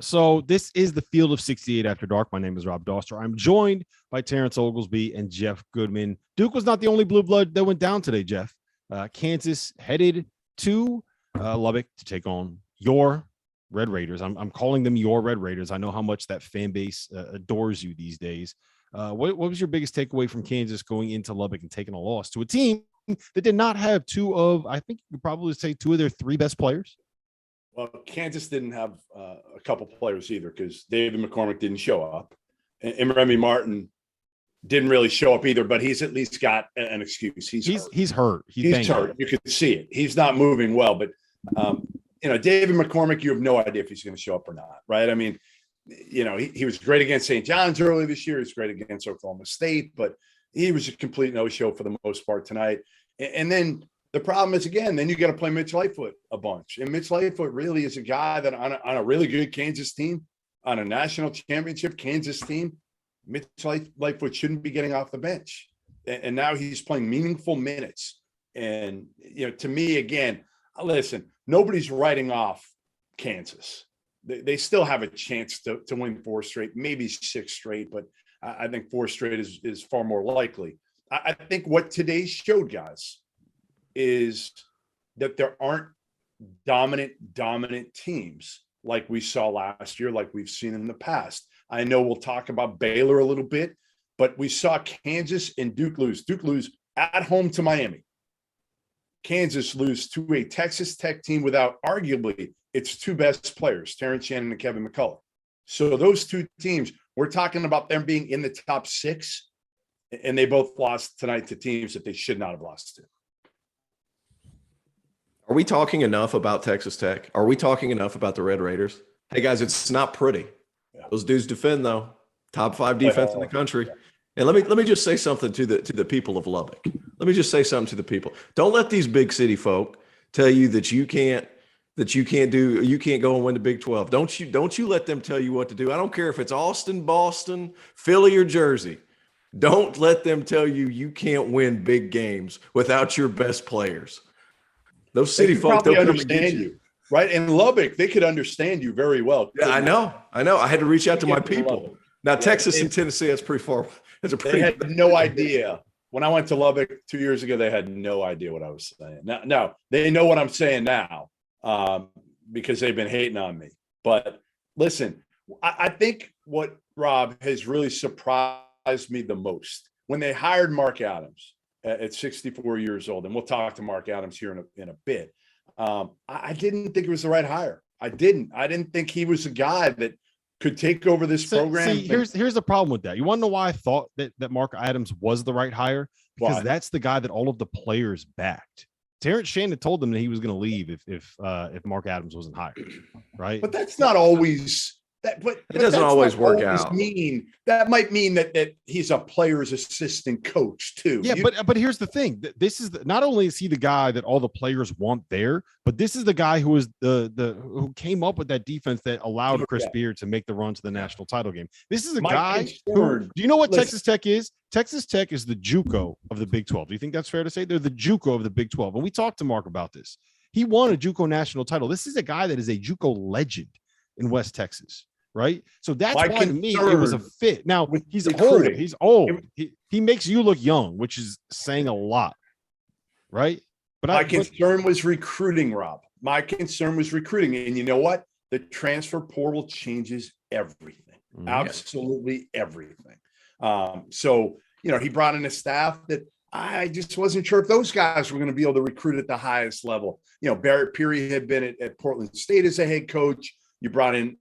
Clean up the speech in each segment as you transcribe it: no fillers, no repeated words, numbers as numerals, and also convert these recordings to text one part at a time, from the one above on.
So this is the Field of 68 After Dark. My name is Rob Doster. I'm joined by Terrence Oglesby and Jeff Goodman. Duke was not the only blue blood that went down today, Jeff. Kansas headed to Lubbock to take on your Red Raiders. I'm calling them your Red Raiders. I know how much that fan base adores you these days. What was your biggest takeaway from Kansas going into Lubbock and taking a loss to a team that did not have I think you could probably say two of their three best players? Well, Kansas didn't have a couple players either because David McCormick didn't show up. And Remy Martin didn't really show up either, but he's at least got an excuse. He's hurt. He's hurt. You can see it. He's not moving well. But, David McCormick, you have no idea if he's going to show up or not, right? I mean, he was great against St. John's early this year. He's great against Oklahoma State, but he was a complete no-show for the most part tonight. And then the problem is, again, then you got to play Mitch Lightfoot a bunch. And Mitch Lightfoot really is a guy that on a really good Kansas team, on a national championship Kansas team, Mitch Lightfoot shouldn't be getting off the bench. And now he's playing meaningful minutes. And, to me, again, listen, nobody's writing off Kansas. They still have a chance to win 4 straight, maybe 6 straight, but I think 4 straight is far more likely. I think what today showed, guys, is that there aren't dominant teams like we saw last year, like we've seen in the past. I know we'll talk about Baylor a little bit, but we saw Kansas and Duke lose. Duke lose at home to Miami. Kansas lose to a Texas Tech team without arguably its 2 best players, Terrence Shannon and Kevin McCullough. So those 2 teams, we're talking about them being in the top 6, and they both lost tonight to teams that they should not have lost to. Are we talking enough about Texas Tech? Are we talking enough about the Red Raiders? Hey, guys, it's not pretty. Yeah. Those dudes defend, though. Top 5 defense in the country. Yeah. And let me just say something to the people of Lubbock. Let me just say something to the people. Don't let these big city folk tell you that you can't go and win the Big 12. Don't you let them tell you what to do. I don't care if it's Austin, Boston, Philly, or Jersey. Don't let them tell you can't win big games without your best players. Those city folk don't understand you, right? In Lubbock, they could understand you very well. Yeah, I know. I had to reach out to my people. Now, Texas and Tennessee, that's pretty far. They had no idea. When I went to Lubbock 2 years ago, they had no idea what I was saying. Now they know what I'm saying now because they've been hating on me. But listen, I think what, Rob, has really surprised me the most when they hired Mark Adams at 64 years old, and we'll talk to Mark Adams here in a bit. I didn't think it was the right hire. I didn't think he was a guy that could take over this program. See, here's the problem with that. You want to know why I thought that Mark Adams was the right hire? Because that's the guy that all of the players backed. Terrence Shannon told them that he was going to leave if Mark Adams wasn't hired, right? But that's not always that. But it doesn't always work out. That might mean that he's a player's assistant coach too. Yeah, but here's the thing. This is not only is he the guy that all the players want there, but this is the guy who is who came up with that defense that allowed Chris Beard to make the run to the national title game. This is a guy who, do you know what Texas Tech is? Texas Tech is the JUCO of the Big 12. Do you think that's fair to say? They're the JUCO of the Big 12. And we talked to Mark about this. He won a JUCO national title. This is a guy that is a JUCO legend in West Texas, right? So that's why to me it was a fit. Now he's old. He's old. He makes you look young, which is saying a lot, right? But my concern was recruiting, Rob. My concern was recruiting, and you know what? The transfer portal changes everything. Absolutely everything. So he brought in a staff that I just wasn't sure if those guys were going to be able to recruit at the highest level. Barrett Peary had been at Portland State as a head coach. You brought in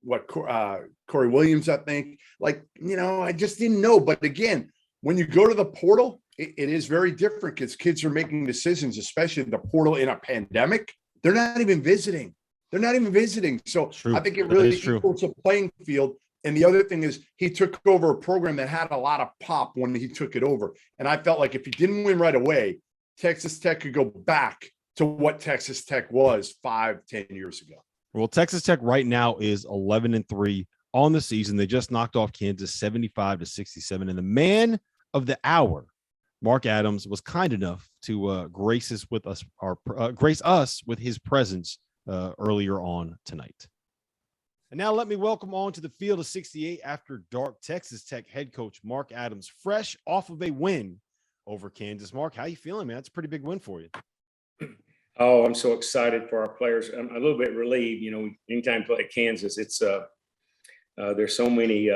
Corey Williams, I think. I just didn't know. But again, when you go to the portal, it is very different because kids are making decisions, especially the portal in a pandemic. They're not even visiting. So I think it really equals a playing field. And the other thing is he took over a program that had a lot of pop when he took it over. And I felt like if he didn't win right away, Texas Tech could go back to what Texas Tech was 5-10 years ago. Well, Texas Tech right now is 11-3 on the season. They just knocked off Kansas 75-67. And the man of the hour, Mark Adams, was kind enough to grace us with his presence earlier on tonight. And now let me welcome on to the field of 68 after dark Texas Tech head coach Mark Adams, fresh off of a win over Kansas. Mark, how you feeling, man? That's a pretty big win for you. Oh, I'm so excited for our players. I'm a little bit relieved. Anytime we play Kansas, it's there's so many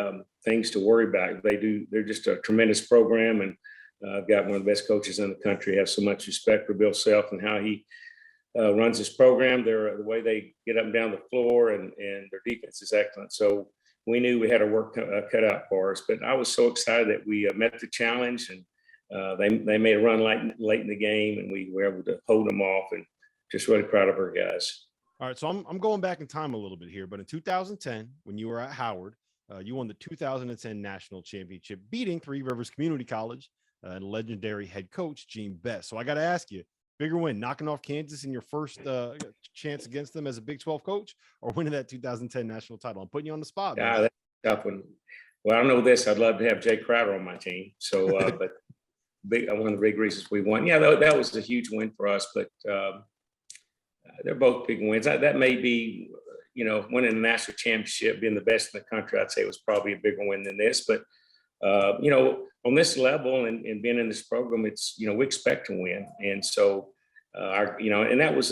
things to worry about. They're just a tremendous program, and I've got one of the best coaches in the country. I have so much respect for Bill Self and how he runs his program. The way they get up and down the floor, and their defense is excellent. So we knew we had our work cut out for us. But I was so excited that we met the challenge, and they made a run late in the game, and we were able to hold them off. And just really proud of our guys. All right, so I'm going back in time a little bit here, but in 2010, when you were at Howard, you won the 2010 national championship, beating Three Rivers Community College and legendary head coach Gene Best. So I got to ask you, bigger win, knocking off Kansas in your first chance against them as a Big 12 coach, or winning that 2010 national title? I'm putting you on the spot. Yeah, that's a tough one. Well, I know this. I'd love to have Jay Crowder on my team. So, but one of the big reasons we won. Yeah, that was a huge win for us. But they're both big wins. That may be, winning the national championship, being the best in the country, I'd say was probably a bigger win than this. But, on this level and being in this program, it's, we expect to win. And so, and that was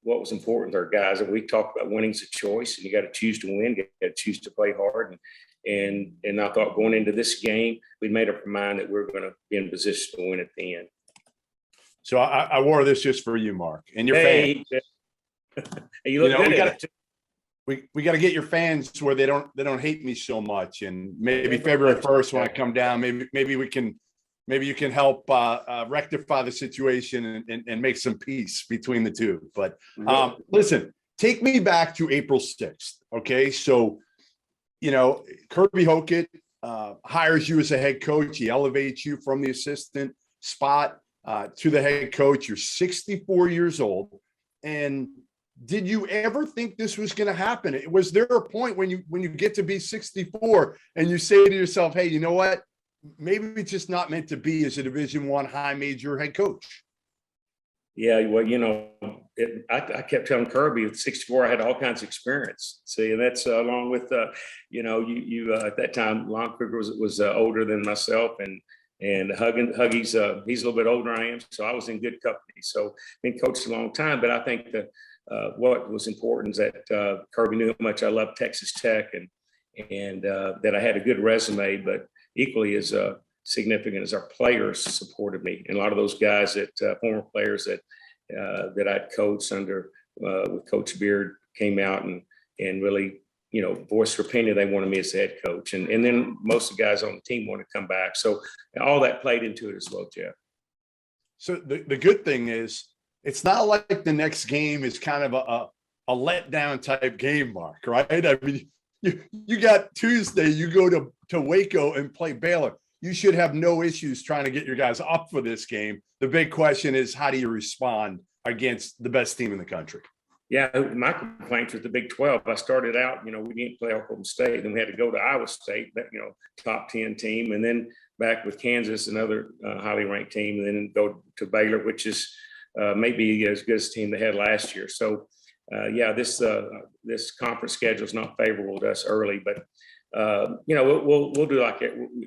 what was important to our guys. And we talked about winning's a choice, and you got to choose to win, you got to choose to play hard. And I thought going into this game, we made up our mind that we're going to be in position to win at the end. So I wore this just for you, Mark, and your fans. You look good. We got to get your fans where they don't hate me so much. And maybe February 1st when I come down, maybe you can help rectify the situation and make some peace between the two. But listen, take me back to April 6th. Okay, so Kirby Hockett hires you as a head coach. He elevates you from the assistant spot to the head coach. You're 64 years old. And did you ever think this was going to happen? Was there a point when you get to be 64 and you say to yourself, hey, you know what? Maybe it's just not meant to be as a Division I high major head coach? Yeah, well, I kept telling Kirby at 64, I had all kinds of experience. See, and that's along with, you at that time, Lon Kruger was older than myself, and Huggy's he's a little bit older than I am, so I was in good company. So been coached a long time, but I think that what was important is that Kirby knew how much I loved Texas Tech, and that I had a good resume, but equally as significant as our players supported me. And a lot of those guys former players that I'd coached under with Coach Beard came out and really, voiced their opinion. They wanted me as head coach. And then most of the guys on the team want to come back. So all that played into it as well, Jeff. So the good thing is it's not like the next game is kind of a letdown type game, Mark, right? I mean, you got Tuesday, you go to Waco and play Baylor. You should have no issues trying to get your guys up for this game. The big question is, how do you respond against the best team in the country? Yeah, my complaints with the Big 12. I started out, we didn't play Oklahoma State, then we had to go to Iowa State, that top 10 team, and then back with Kansas, another highly ranked team, and then go to Baylor, which is maybe as good as the team they had last year. So, this conference schedule is not favorable to us early, but we'll do like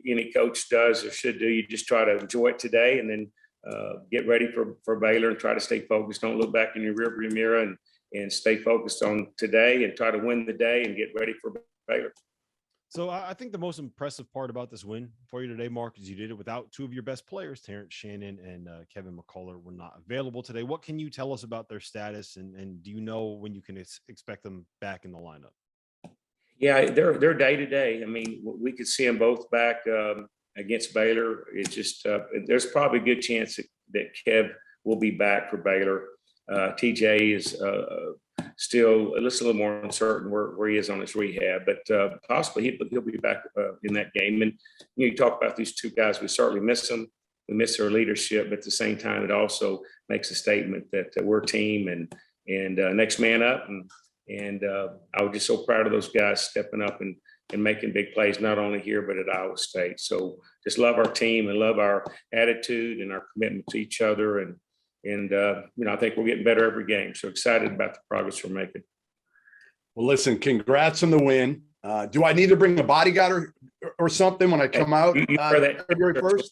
any coach does or should do. You just try to enjoy it today, and then get ready for Baylor and try to stay focused. Don't look back in your rearview mirror, and stay focused on today and try to win the day and get ready for Baylor. So I think the most impressive part about this win for you today, Mark, is you did it without two of your best players. Terrence Shannon and Kevin McCullough were not available today. What can you tell us about their status, and do you know when you can expect them back in the lineup? Yeah, they're day to day. I mean, we could see them both back against Baylor. It's just there's probably a good chance that Kev will be back for Baylor. TJ is still a little more uncertain where he is on his rehab, but possibly he'll be back in that game. And you talk about these two guys, we certainly miss them. We miss their leadership, but at the same time, it also makes a statement that we're a team and next man up. And I was just so proud of those guys stepping up and making big plays, not only here, but at Iowa State. So just love our team and love our attitude and our commitment to each other. And I think we're getting better every game. So excited about the progress we're making. Well, listen, congrats on the win. Do I need to bring a bodyguard or something when I come out February 1st?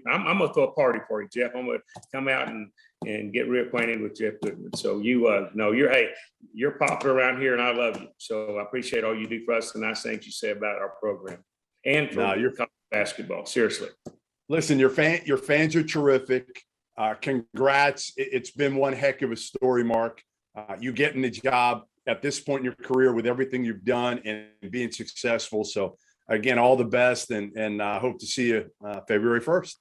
I'm gonna throw a party for you, Jeff. I'm gonna come out and get reacquainted with Jeff Goodman. So you know you're popular around here, and I love you. So I appreciate all you do for us. The nice things you say about our program and for your basketball. Seriously, listen, your fans are terrific. Congrats! It's been one heck of a story, Mark. You getting the job at this point in your career with everything you've done and being successful. So again, all the best, and hope to see you February 1st.